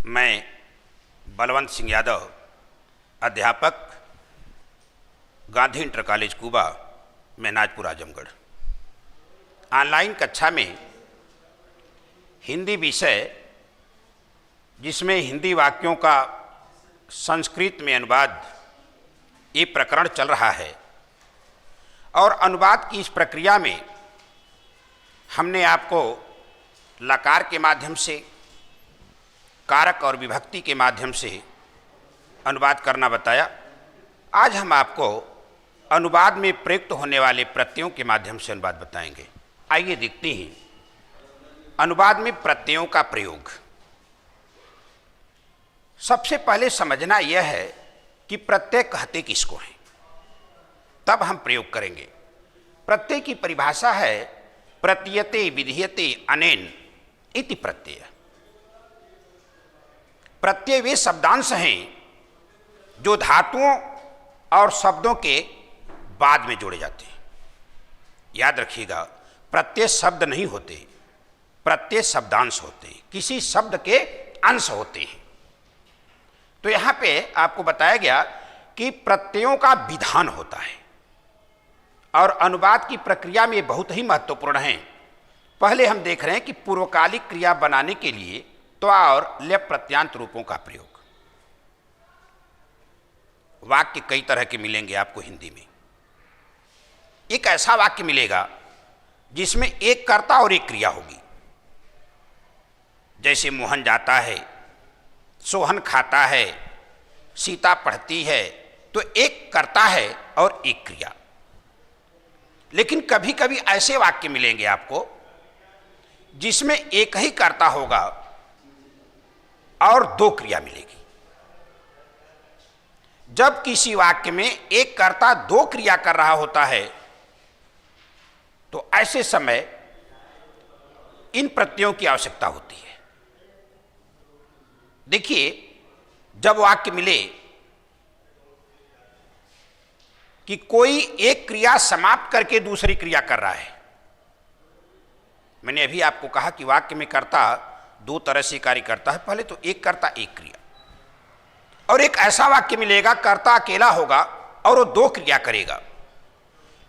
मैं बलवंत सिंह यादव, अध्यापक, Gandhi inter college Kuba, Mahnajpur, Azamgarh. Online कक्षा में हिंदी विषय, जिसमें हिंदी वाक्यों का संस्कृत में अनुवाद, ये प्रकरण चल रहा है। और अनुवाद की इस प्रक्रिया में हमने आपको लकार के माध्यम से, कारक और विभक्ति के माध्यम से अनुवाद करना बताया। आज हम आपको अनुवाद में प्रयुक्त होने वाले प्रत्ययों के माध्यम से अनुवाद बताएंगे। आइए देखते हैं अनुवाद में प्रत्ययों का प्रयोग। सबसे पहले समझना यह है कि प्रत्यय कहते किसको हैं, तब हम प्रयोग करेंगे। प्रत्यय की परिभाषा है प्रतीयते विधीयते अनेन इति प्रत्यय। प्रत्यय वे शब्दांश हैं जो धातुओं और शब्दों के बाद में जोड़े जाते हैं। याद रखिएगा, प्रत्यय शब्द नहीं होते, प्रत्यय शब्दांश होते हैं, किसी शब्द के अंश होते हैं। तो यहाँ पे आपको बताया गया कि प्रत्ययों का विधान होता है और अनुवाद की प्रक्रिया में बहुत ही महत्वपूर्ण है। पहले हम देख रहे हैं कि पूर्वकालिक क्रिया बनाने के लिए त्वा और लेप प्रत्यांत रूपों का प्रयोग। वाक्य कई तरह के मिलेंगे आपको हिंदी में। एक ऐसा वाक्य मिलेगा जिसमें एक कर्ता और एक क्रिया होगी, जैसे मोहन जाता है, सोहन खाता है, सीता पढ़ती है, तो एक कर्ता है और एक क्रिया। लेकिन कभी कभी ऐसे वाक्य मिलेंगे आपको जिसमें एक ही कर्ता होगा और दो क्रिया मिलेगी। जब किसी वाक्य में एक कर्ता दो क्रिया कर रहा होता है तो ऐसे समय इन प्रत्ययों की आवश्यकता होती है। देखिए, जब वाक्य मिले कि कोई एक क्रिया समाप्त करके दूसरी क्रिया कर रहा है, मैंने अभी आपको कहा कि वाक्य में कर्ता दो तरह से कार्य करता है। पहले तो एक कर्ता एक क्रिया, और एक ऐसा वाक्य मिलेगा कर्ता अकेला होगा और वो दो क्रिया करेगा,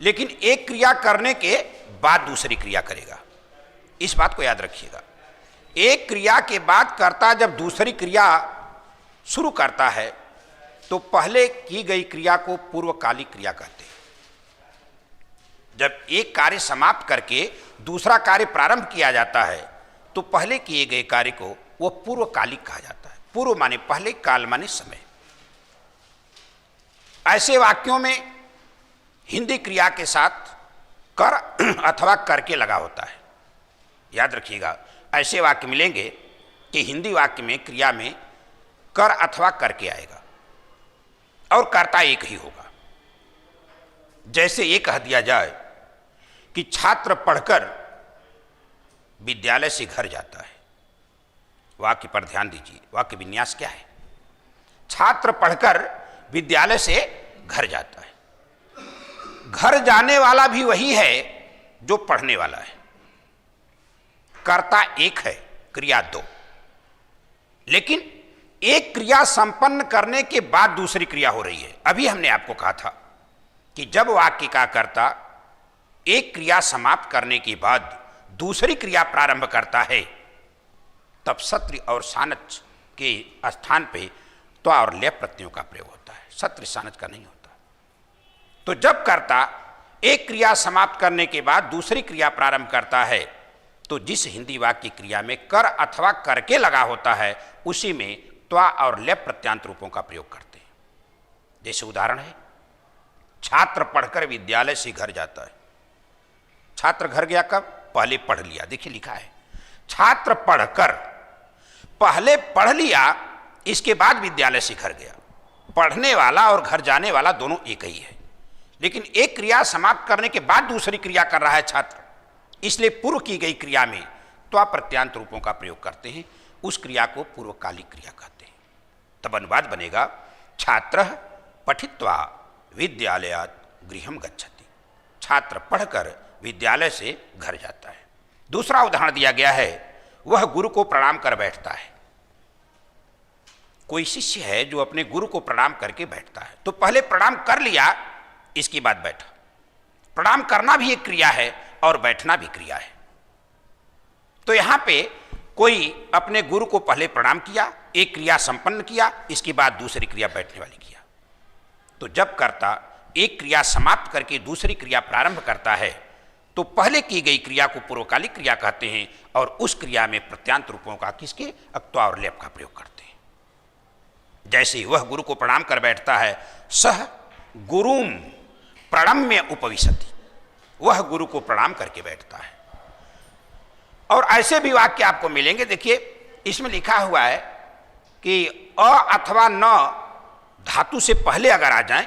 लेकिन एक क्रिया करने के बाद दूसरी क्रिया करेगा। इस बात को याद रखिएगा। एक क्रिया के बाद कर्ता जब दूसरी क्रिया शुरू करता है तो पहले की गई क्रिया को पूर्वकालिक क्रिया कहते हैं। जब एक कार्य समाप्त करके दूसरा कार्य प्रारंभ किया जाता है तो पहले किए गए कार्य को वो पूर्वकालिक कहा जाता है। पूर्व माने पहले, काल माने समय। ऐसे वाक्यों में हिंदी क्रिया के साथ कर अथवा करके लगा होता है। याद रखिएगा, ऐसे वाक्य मिलेंगे कि हिंदी वाक्य में क्रिया में कर अथवा करके आएगा और कर्ता एक ही होगा। जैसे ये कह दिया जाए कि छात्र पढ़कर विद्यालय से घर जाता है। वाक्य पर ध्यान दीजिए, वाक्य विन्यास क्या है? छात्र पढ़कर विद्यालय से घर जाता है। घर जाने वाला भी वही है जो पढ़ने वाला है। कर्ता एक है, क्रिया दो। लेकिन एक क्रिया संपन्न करने के बाद दूसरी क्रिया हो रही है। अभी हमने आपको कहा था कि जब वाक्य का कर्ता एक क्रिया समाप्त करने के बाद दूसरी क्रिया प्रारंभ करता है तब सत्र और सानच के स्थान पे त्वा और लेप प्रत्ययों का प्रयोग होता है, सत्र सानच का नहीं होता। तो जब कर्ता एक क्रिया समाप्त करने के बाद दूसरी क्रिया प्रारंभ करता है तो जिस हिंदी वाक्य क्रिया में कर अथवा करके लगा होता है उसी में त्वा और लेप प्रत्यांत रूपों का प्रयोग करते हैं। जैसे उदाहरण है, छात्र पढ़कर विद्यालय से घर जाता है। छात्र घर गया कब? पहले पढ़ लिया। देखिए लिखा है छात्र पढ़कर, पहले पढ़ लिया, इसके बाद विद्यालय से घर गया। पढ़ने वाला और घर जाने वाला दोनों एक ही है, लेकिन एक क्रिया समाप्त करने के बाद दूसरी क्रिया कर रहा है छात्र, इसलिए पूर्व की गई क्रिया में त्वा प्रत्यांत रूपों का प्रयोग करते हैं। उस क्रिया को पूर्वकालिक क्रिया कहते हैं। तब अनुवाद बनेगा छात्रः पठित्वा विद्यालयात् गृहं गच्छति। छात्र पढ़कर विद्यालय से घर जाता है। दूसरा उदाहरण दिया गया है, वह गुरु को प्रणाम कर बैठता है। कोई शिष्य है जो अपने गुरु को प्रणाम करके बैठता है, तो पहले प्रणाम कर लिया, इसके बाद बैठा। प्रणाम करना भी एक क्रिया है और बैठना भी क्रिया है। तो यहां पे कोई अपने गुरु को पहले प्रणाम किया, एक क्रिया संपन्न किया, इसके बाद दूसरी क्रिया बैठने वाली किया। तो जब कर्ता एक क्रिया समाप्त करके दूसरी क्रिया प्रारंभ करता है तो पहले की गई क्रिया को पूर्वकालिक क्रिया कहते हैं और उस क्रिया में प्रत्यांत रूपों का किसके अक्त्वा और लेप का प्रयोग करते हैं। जैसे वह गुरु को प्रणाम कर बैठता है, सह गुरुम प्रणम्य उपविशति, वह गुरु को प्रणाम करके बैठता है। और ऐसे भी वाक्य आपको मिलेंगे। देखिए इसमें लिखा हुआ है कि अ अथवा न धातु से पहले अगर आ जाए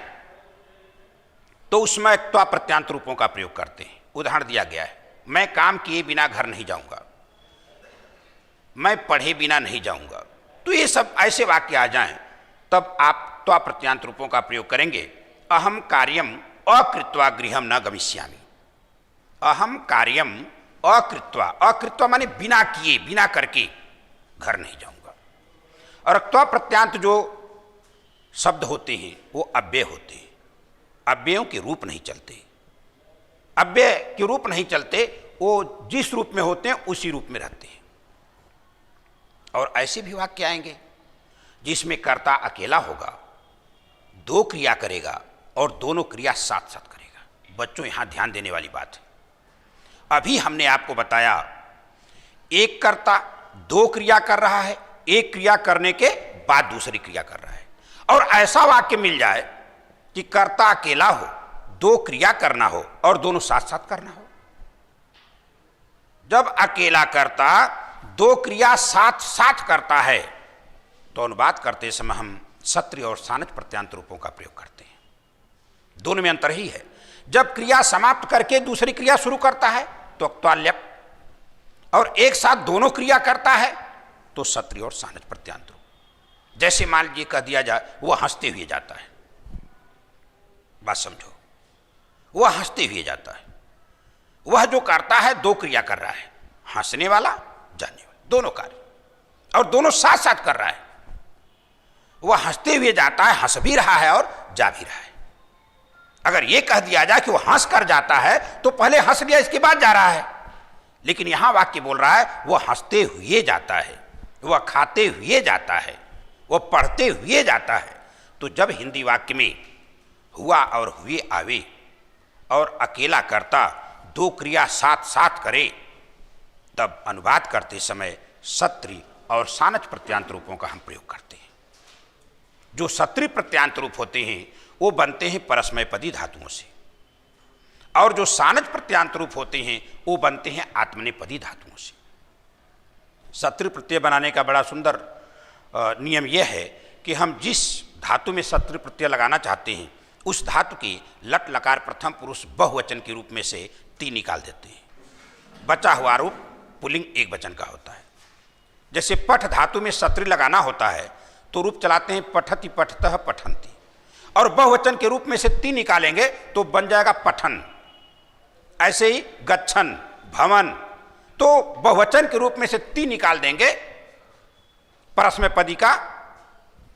तो उसमें अक्त्वा प्रत्यांत रूपों का प्रयोग करते हैं। उदाहरण दिया गया है, मैं काम किए बिना घर नहीं जाऊंगा, मैं पढ़े बिना नहीं जाऊंगा। तो ये सब ऐसे वाक्य आ जाएं तब आप त्वा प्रत्यांत रूपों का प्रयोग करेंगे। अहम कार्यम अकृत्वा गृहम न गमिष्यामि, अहम कार्यम अकृत्वा, अकृत्वा माने बिना किए, बिना करके घर नहीं जाऊंगा। और त्वा प्रत्यांत जो शब्द होते हैं वो अव्यय होते हैं, अव्ययों के रूप नहीं चलते। अव्यय के रूप नहीं चलते, वो जिस रूप में होते हैं उसी रूप में रहते हैं। और ऐसे भी वाक्य आएंगे जिसमें कर्ता अकेला होगा, दो क्रिया करेगा और दोनों क्रिया साथ साथ करेगा। बच्चों यहां ध्यान देने वाली बात है, अभी हमने आपको बताया एक कर्ता दो क्रिया कर रहा है, एक क्रिया करने के बाद दूसरी क्रिया कर रहा है। और ऐसा वाक्य मिल जाए कि कर्ता अकेला हो, दो क्रिया करना हो और दोनों साथ साथ करना हो। जब अकेला कर्ता दो क्रिया साथ साथ करता है तो अनुवाद करते समय हम सत्रि और सानच प्रत्यांत रूपों का प्रयोग करते हैं। दोनों में अंतर ही है। जब क्रिया समाप्त करके दूसरी क्रिया शुरू करता है तो अक्त्वा लेप, और एक साथ दोनों क्रिया करता है तो सत्रि और सानच प्रत्यांत रूप। जैसे मान लीजिए कह दिया जाए वह हंसते हुए जाता है, बात समझो, वह हंसते हुए जाता है। वह जो करता है दो क्रिया कर रहा है, हंसने वाला जाने वाला, दोनों कार्य, और दोनों साथ साथ कर रहा है। वह हंसते हुए जाता है, हंस भी रहा है और जा भी रहा है। अगर यह कह दिया जाए कि वह हंस कर जाता है तो पहले हंस लिया इसके बाद जा रहा है, लेकिन यहां वाक्य बोल रहा है वह हंसते हुए जाता है, वह खाते हुए जाता है, वह पढ़ते हुए जाता है। तो जब हिंदी वाक्य में हुआ और हुए आवे और अकेला कर्ता दो क्रिया साथ साथ करे, तब अनुवाद करते समय सत्रि और सानच प्रत्यांत रूपों का हम प्रयोग करते हैं। जो सत्रि प्रत्यांत रूप होते हैं वो बनते हैं परस्मैपदी धातुओं से, और जो सानच प्रत्यांत रूप होते हैं वो बनते हैं आत्मनेपदी धातुओं से। सत्रि प्रत्यय बनाने का बड़ा सुंदर नियम यह है कि हम जिस धातु में सत्रि प्रत्यय लगाना चाहते हैं उस धातु के लट लकार प्रथम पुरुष बहुवचन के रूप में से ती निकाल देते हैं। बचा हुआ रूप पुल्लिंग एक वचन का होता है। जैसे पठ धातु में सत्रि लगाना होता है तो रूप चलाते हैं पठति पठतः पठन्ति, और बहुवचन के रूप में से ती निकालेंगे तो बन जाएगा पठन। ऐसे ही गच्छन भवन, तो बहुवचन के रूप में से ती निकाल देंगे, परस्मैपदी का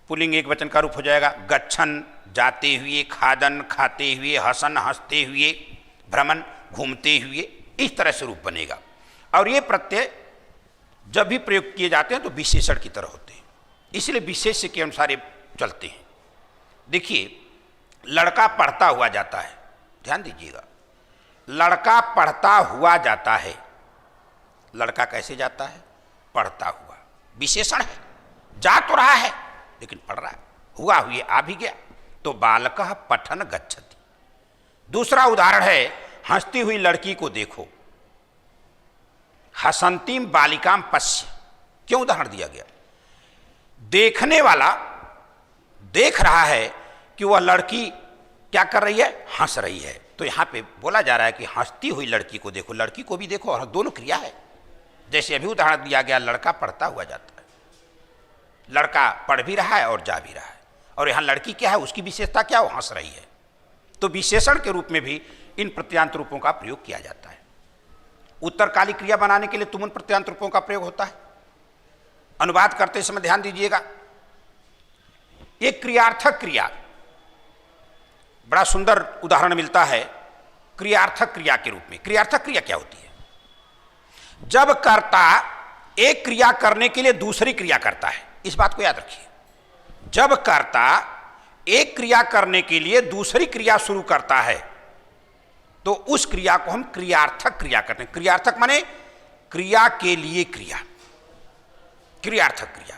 पुल्लिंग एक वचन का रूप हो जाएगा। गच्छन जाते हुए, खादन खाते हुए, हसन हंसते हुए, भ्रमण घूमते हुए, इस तरह से रूप बनेगा। और ये प्रत्यय जब भी प्रयोग किए जाते हैं तो विशेषण की तरह होते हैं, इसलिए विशेष्य के अनुसार ये चलते हैं। देखिए लड़का पढ़ता हुआ जाता है, ध्यान दीजिएगा, लड़का पढ़ता हुआ जाता है। लड़का कैसे जाता है? पढ़ता हुआ, विशेषण है, जा तो रहा है लेकिन पढ़ रहा है, हुआ हुए आ भी गया, तो बालकः पठन गच्छति। दूसरा उदाहरण है, हंसती हुई लड़की को देखो, हसंतीम बालिकाम पश्य। क्यों उदाहरण दिया गया? देखने वाला देख रहा है कि वह लड़की क्या कर रही है, हंस रही है, तो यहां पे बोला जा रहा है कि हंसती हुई लड़की को देखो, लड़की को भी देखो, और दोनों क्रिया है। जैसे अभी उदाहरण दिया गया, लड़का पढ़ता हुआ जाता है, लड़का पढ़ भी रहा है और जा भी रहा है, और यहां लड़की क्या है, उसकी विशेषता क्या, वो हंस रही है। तो विशेषण के रूप में भी इन प्रत्यांत रूपों का प्रयोग किया जाता है। उत्तरकाली क्रिया बनाने के लिए तुमुन प्रत्यांत रूपों का प्रयोग होता है। अनुवाद करते समय ध्यान दीजिएगा, एक क्रियार्थक क्रिया, बड़ा सुंदर उदाहरण मिलता है क्रियार्थक क्रिया के रूप में। क्रियार्थक क्रिया क्या होती है? जब कर्ता एक क्रिया करने के लिए दूसरी क्रिया करता है, इस बात को याद रखिए। जब कर्ता एक क्रिया करने के लिए दूसरी क्रिया शुरू करता है तो उस क्रिया को हम क्रियार्थक क्रिया कहते हैं। क्रियार्थक माने क्रिया के लिए क्रिया, क्रियार्थक क्रिया।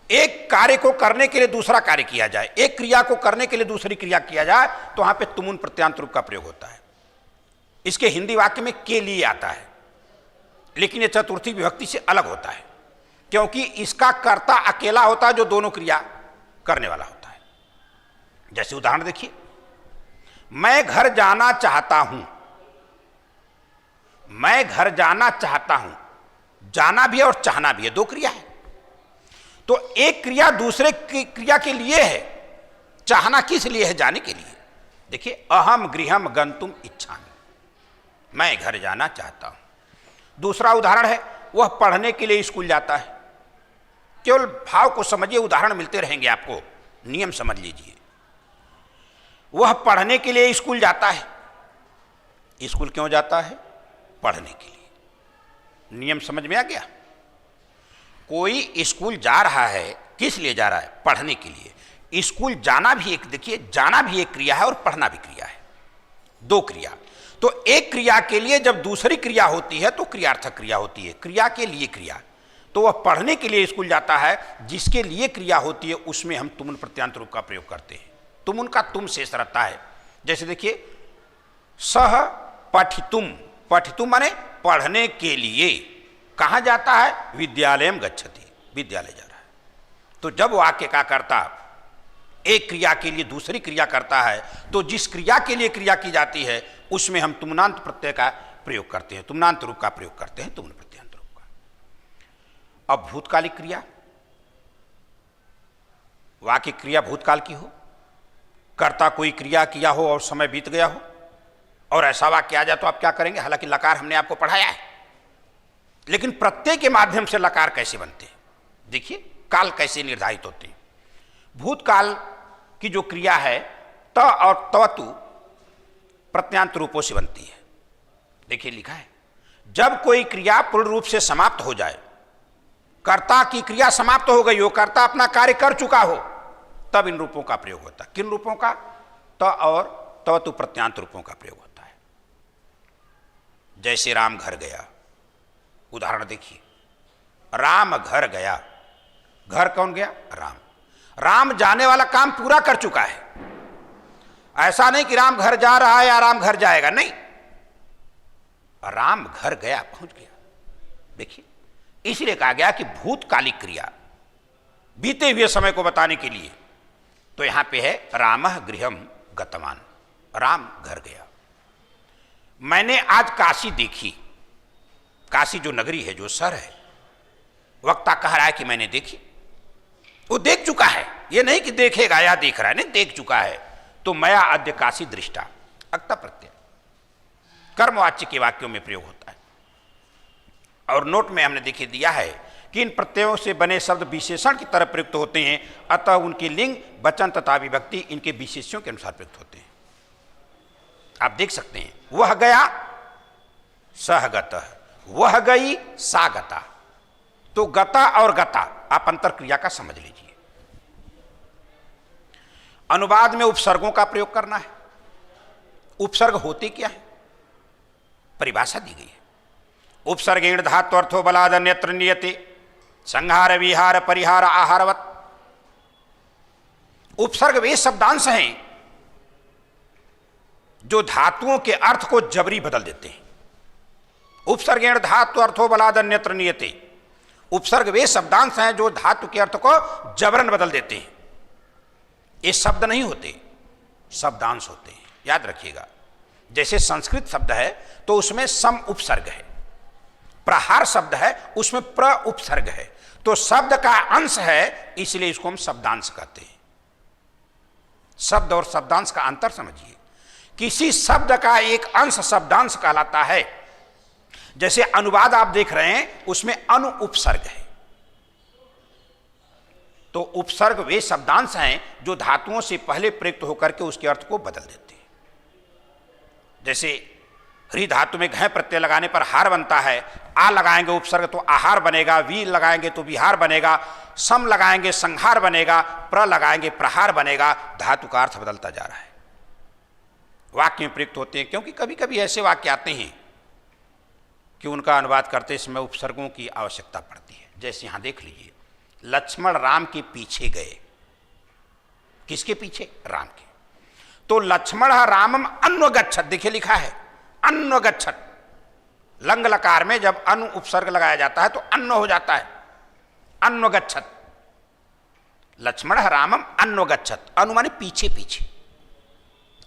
एक कार्य को करने के लिए दूसरा कार्य किया जाए, एक क्रिया को करने के लिए दूसरी क्रिया किया जाए, तो वहां पे तुमुन प्रत्यांत रूप का प्रयोग होता है। इसके हिंदी वाक्य में के लिए आता है, लेकिन यह चतुर्थी विभक्ति से अलग होता है, क्योंकि इसका कर्ता अकेला होता है जो दोनों क्रिया करने वाला होता है। जैसे उदाहरण देखिए, मैं घर जाना चाहता हूं, मैं घर जाना चाहता हूं, जाना भी है और चाहना भी है, दो क्रिया है। तो एक क्रिया दूसरे क्रिया के लिए है, चाहना किस लिए है? जाने के लिए। देखिए, अहम गृहम गंतुम इच्छामि, मैं घर जाना चाहता हूं। दूसरा उदाहरण है, वह पढ़ने के लिए स्कूल जाता है। केवल भाव को समझिए, उदाहरण मिलते रहेंगे आपको, नियम समझ लीजिए। वह पढ़ने के लिए स्कूल जाता है। स्कूल क्यों जाता है? पढ़ने के लिए। नियम समझ में आ गया? कोई स्कूल जा रहा है, किस लिए जा रहा है? पढ़ने के लिए। स्कूल जाना भी एक, देखिए, जाना भी एक क्रिया है और पढ़ना भी क्रिया है, दो क्रिया। तो एक क्रिया के लिए जब दूसरी क्रिया होती है तो क्रियार्थक क्रिया होती है, क्रिया के लिए क्रिया। तो वह पढ़ने के लिए स्कूल जाता है, जिसके लिए क्रिया होती है उसमें हम तुमुन प्रत्यांत रूप का प्रयोग करते हैं। तुमुन का तुम शेष रहता है। जैसे देखिए, सह पठितुम, पठितुम माने पढ़ने के लिए। कहां जाता है? विद्यालयम गच्छति, विद्यालय जा रहा है। तो जब वाक्य का कर्ता एक क्रिया के लिए दूसरी क्रिया करता है तो जिस क्रिया के लिए क्रिया की जाती है उसमें हम तुमनांत प्रत्यय का प्रयोग करते हैं, तुमनांत रूप का प्रयोग करते हैं, तुमन प्रत्यांत रूप का। अब भूतकालिक क्रिया, वाक्य क्रिया भूतकाल की हो, कर्ता कोई क्रिया किया हो और समय बीत गया हो, और ऐसा वाक्य आ जाए तो आप क्या करेंगे? हालांकि लकार हमने आपको पढ़ाया है, लेकिन प्रत्यय के माध्यम से लकार कैसे बनते हैं, देखिए काल कैसे निर्धारित होते हैं। भूतकाल की जो क्रिया है त और तवतु प्रत्यांत रूपों से बनती है। देखिए लिखा है, जब कोई क्रिया पूर्ण रूप से समाप्त हो जाए, कर्ता की क्रिया समाप्त हो गई हो, कर्ता अपना कार्य कर चुका हो, तब इन रूपों का प्रयोग होता है। किन रूपों का? त और तवतु प्रत्यांत रूपों का प्रयोग होता है। जैसे राम घर गया, उदाहरण देखिए, राम घर गया। घर कौन गया? राम। राम जाने वाला काम पूरा कर चुका है। ऐसा नहीं कि राम घर जा रहा है या राम घर जाएगा, नहीं, राम घर गया, पहुंच गया। देखिए, इसलिए कहा गया कि भूतकालिक क्रिया बीते हुए समय को बताने के लिए। तो यहां पे है रामः गृहम गतवान, राम घर गया। मैंने आज काशी देखी। काशी जो नगरी है, जो शहर है, वक्ता कह रहा है कि मैंने देखी। वो देख चुका है, ये नहीं कि देखेगा या देख रहा है, नहीं, देख चुका है। तो मया अद्य काशी दृष्टा, अक्ता प्रत्यय कर्मवाच्य के वाक्यों में प्रयोग होता है। और नोट में हमने देखिए दिया है कि इन प्रत्ययों से बने शब्द विशेषण की तरह प्रयुक्त होते हैं, अतः उनकी लिंग, वचन तथा विभक्ति इनके विशेषों के अनुसार प्रयुक्त होते हैं। आप देख सकते हैं, वह गया सह गतः, वह गई सा गता। तो गता और गता आप अंतर क्रिया का समझ लीजिए। अनुवाद में उपसर्गों का प्रयोग करना है। उपसर्ग होते क्या है? परिभाषा दी गई है। उपसर्गेण धात्वर्थो बलाद अन्यत्र नियते, संहार विहार परिहार आहारवत। उपसर्ग वे शब्दांश हैं जो धातुओं के अर्थ को जबरी बदल देते हैं। उपसर्गेण धातु अर्थो बलाद अन्यत्र नियते। उपसर्ग वे शब्दांश हैं जो धातु के अर्थ को जबरन बदल देते हैं। ये शब्द नहीं होते, शब्दांश होते हैं, याद रखिएगा। जैसे संस्कृत शब्द है तो उसमें सम उपसर्ग है, प्रहार शब्द है उसमें प्र उपसर्ग है। तो शब्द का अंश है, इसलिए इसको हम शब्दांश कहते हैं। शब्द और शब्दांश का अंतर समझिए। किसी शब्द का एक अंश शब्दांश कहलाता है। जैसे अनुवाद आप देख रहे हैं, उसमें अनु उपसर्ग है। तो उपसर्ग वे शब्दांश हैं जो धातुओं से पहले प्रयुक्त होकर के उसके अर्थ को बदल देते हैं। जैसे हरि धातु में घय प्रत्यय लगाने पर हार बनता है, आ लगाएंगे उपसर्ग तो आहार बनेगा, वी लगाएंगे तो विहार बनेगा, सम लगाएंगे संहार बनेगा, प्र लगाएंगे प्रहार बनेगा। धातु का अर्थ बदलता जा रहा है, वाक्य में प्रयुक्त होते हैं। क्योंकि कभी कभी ऐसे वाक्य आते हैं कि उनका अनुवाद करते समय उपसर्गों की आवश्यकता पड़ती है। जैसे यहां देख लीजिए, लक्ष्मण राम के पीछे गए। किसके पीछे? राम के। तो लक्ष्मण रामम अन्वगच्छत, देखिए लिखा है अन्वगच्छत। लंग लकार में जब अनु उपसर्ग लगाया जाता है तो अन्न हो जाता है, अन्वगच्छत। लक्ष्मण रामम अन्वगच्छत, अनु माने पीछे पीछे,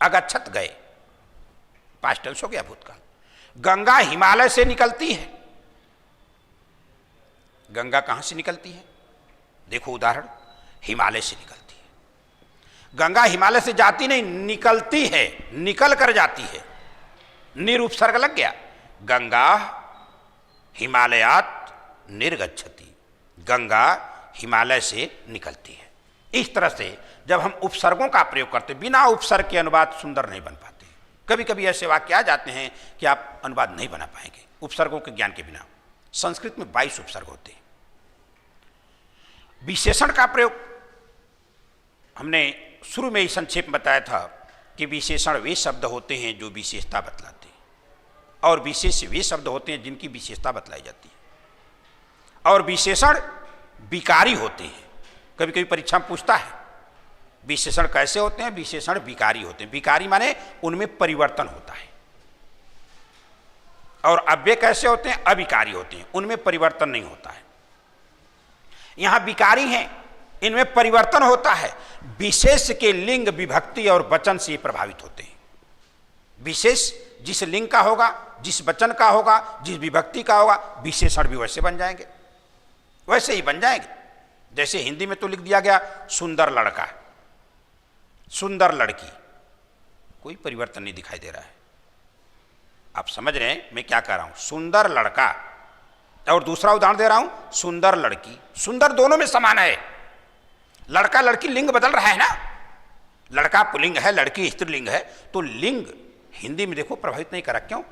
अगच्छत गए, पास्ट टेंस हो गया भूतकाल। गंगा हिमालय से निकलती है। गंगा कहां से निकलती है? देखो उदाहरण, हिमालय से निकलती है। गंगा हिमालय से जाती नहीं, निकलती है, निकल कर जाती है। निरुपसर्ग लग गया। गंगा हिमालयात निर्गच्छति, गंगा हिमालय से निकलती है। इस तरह से जब हम उपसर्गों का प्रयोग करते, बिना उपसर्ग के अनुवाद सुंदर नहीं बन पाते। कभी कभी ऐसे वाक्य आ जाते हैं कि आप अनुवाद नहीं बना पाएंगे उपसर्गों के ज्ञान के बिना। संस्कृत में 22 उपसर्ग होते हैं। विशेषण का प्रयोग हमने शुरू में ही संक्षेप में बताया था कि विशेषण वे शब्द होते हैं जो विशेषता बतलाते हैं, और विशेष वे शब्द होते हैं जिनकी विशेषता बतलाई जाती है। और विशेषण विकारी होते हैं। कभी कभी परीक्षा में पूछता है विशेषण कैसे होते हैं? विशेषण विकारी होते हैं। विकारी माने उनमें परिवर्तन होता है। और अव्यय कैसे होते हैं? अविकारी होते हैं, उनमें परिवर्तन नहीं होता है। यहां विकारी हैं, इनमें परिवर्तन होता है। विशेष के लिंग विभक्ति और वचन से प्रभावित होते हैं। विशेष जिस लिंग का होगा, जिस वचन का होगा, जिस विभक्ति का होगा, विशेषण भी वैसे बन जाएंगे, वैसे ही बन जाएंगे। जैसे हिंदी में तो लिख दिया गया सुंदर लड़का, सुंदर लड़की, कोई परिवर्तन नहीं दिखाई दे रहा है। आप समझ रहे हैं मैं क्या कह रहा हूं? सुंदर लड़का। और दूसरा उदाहरण दे रहा हूं, सुंदर लड़की। सुंदर दोनों में समान है। लड़का लड़की लिंग बदल रहा है ना, लड़का पुल्लिंग है, लड़की स्त्रीलिंग है। तो लिंग हिंदी में देखो प्रभावित नहीं करा, क्यों?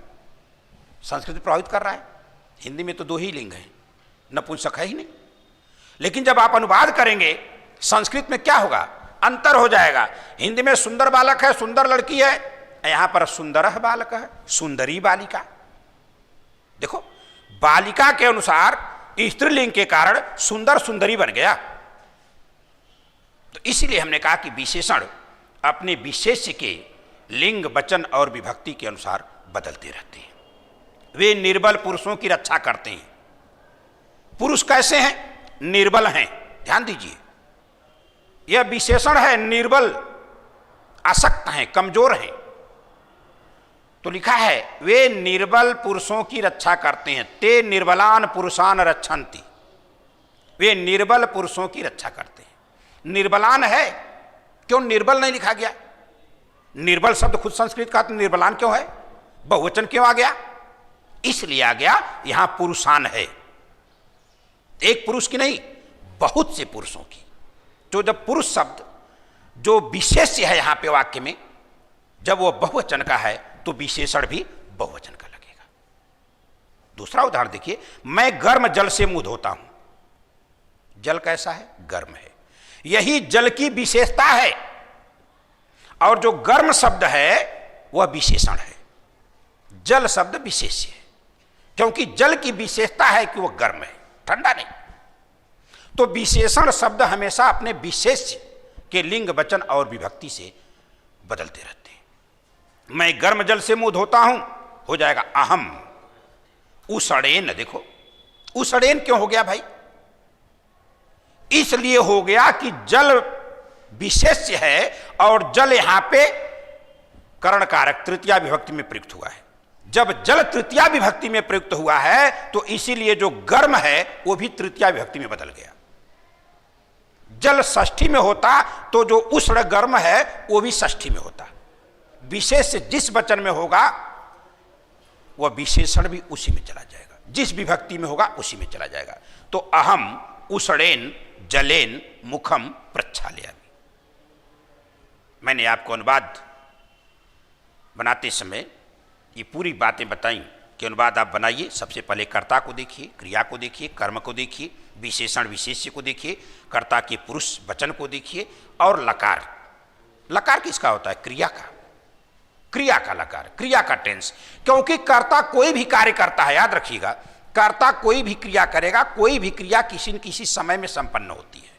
संस्कृत में प्रभावित कर रहा है। हिंदी में तो 2 ही लिंग हैं, नपुंसक है ही नहीं। लेकिन जब आप अनुवाद करेंगे संस्कृत में क्या होगा? अंतर हो जाएगा। हिंदी में सुंदर बालक है, सुंदर लड़की है, यहां पर सुंदर बालक है, सुंदरी बालिका। देखो बालिका के अनुसार स्त्रीलिंग के कारण सुंदर सुंदरी बन गया। तो इसलिए हमने कहा कि विशेषण अपने विशेष्य के लिंग वचन और विभक्ति के अनुसार बदलते रहते हैं। वे निर्बल पुरुषों की रक्षा करते हैं। पुरुष कैसे हैं? निर्बल हैं। ध्यान दीजिए, यह विशेषण है, निर्बल, अशक्त हैं, कमजोर हैं। तो लिखा है वे निर्बल पुरुषों की रक्षा करते हैं। ते निर्बलान पुरुषान रक्षन्ति, वे निर्बल पुरुषों की रक्षा करते हैं। निर्बलान है, क्यों निर्बल नहीं लिखा गया? निर्बल शब्द खुद संस्कृत का, तो निर्बलान क्यों है? बहुवचन क्यों आ गया? इसलिए आ गया यहां पुरुषान है, एक पुरुष की नहीं, बहुत से पुरुषों की। तो जब पुरुष शब्द जो विशेष्य है यहां पे वाक्य में, जब वो बहुवचन का है तो विशेषण भी बहुवचन का लगेगा। दूसरा उदाहरण देखिए, मैं गर्म जल से मुंह धोता हूं। जल कैसा है? गर्म है। यही जल की विशेषता है। और जो गर्म शब्द है वह विशेषण है। जल शब्द विशेष्य है, क्योंकि जल की विशेषता है कि वह गर्म है, ठंडा नहीं। तो विशेषण शब्द हमेशा अपने विशेष्य के लिंग वचन और विभक्ति से बदलते रहते हैं। मैं गर्म जल से मुंह धोता हूं, हो जाएगा अहम उषणेन। देखो उषणेन क्यों हो गया भाई? इसलिए हो गया कि जल विशेष्य है और जल यहां पे करण कारक तृतीया विभक्ति में प्रयुक्त हुआ है। जब जल तृतीया विभक्ति में प्रयुक्त हुआ है तो इसीलिए जो गर्म है वो भी तृतीया विभक्ति में बदल गया। जल षष्ठी में होता तो जो उष्ण गर्म है वो भी षष्ठी में होता। विशेष जिस वचन में होगा वह विशेषण भी उसी में चला जाएगा, जिस विभक्ति में होगा उसी में चला जाएगा। तो अहम उष्णेन जलेन मुखम प्रक्षालयामि। मैंने आपको अनुवाद बनाते समय ये पूरी बातें बताई कि अनुवाद आप बनाइए। सबसे पहले कर्ता को देखिए, क्रिया को देखिए, कर्म को देखिए, विशेषण विशेष्य को देखिए, कर्ता के पुरुष वचन को देखिए, और लकार। लकार किसका होता है? क्रिया का। क्रिया का लकार, क्रिया का टेंस। क्योंकि कर्ता कोई भी कार्य करता है, याद रखिएगा, कर्ता कोई भी क्रिया करेगा, कोई भी क्रिया किसी न किसी समय में संपन्न होती है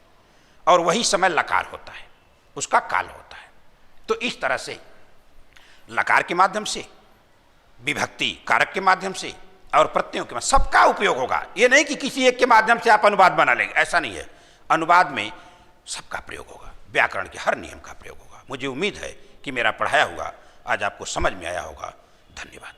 और वही समय लकार होता है, उसका काल होता है। तो इस तरह से लकार के माध्यम से, विभक्ति कारक के माध्यम से और प्रत्ययों के माध्यम, सबका उपयोग होगा। ये नहीं कि किसी एक के माध्यम से आप अनुवाद बना लेंगे, ऐसा नहीं है। अनुवाद में सबका प्रयोग होगा, व्याकरण के हर नियम का प्रयोग होगा। मुझे उम्मीद है कि मेरा पढ़ाया हुआ आज आपको समझ में आया होगा। धन्यवाद।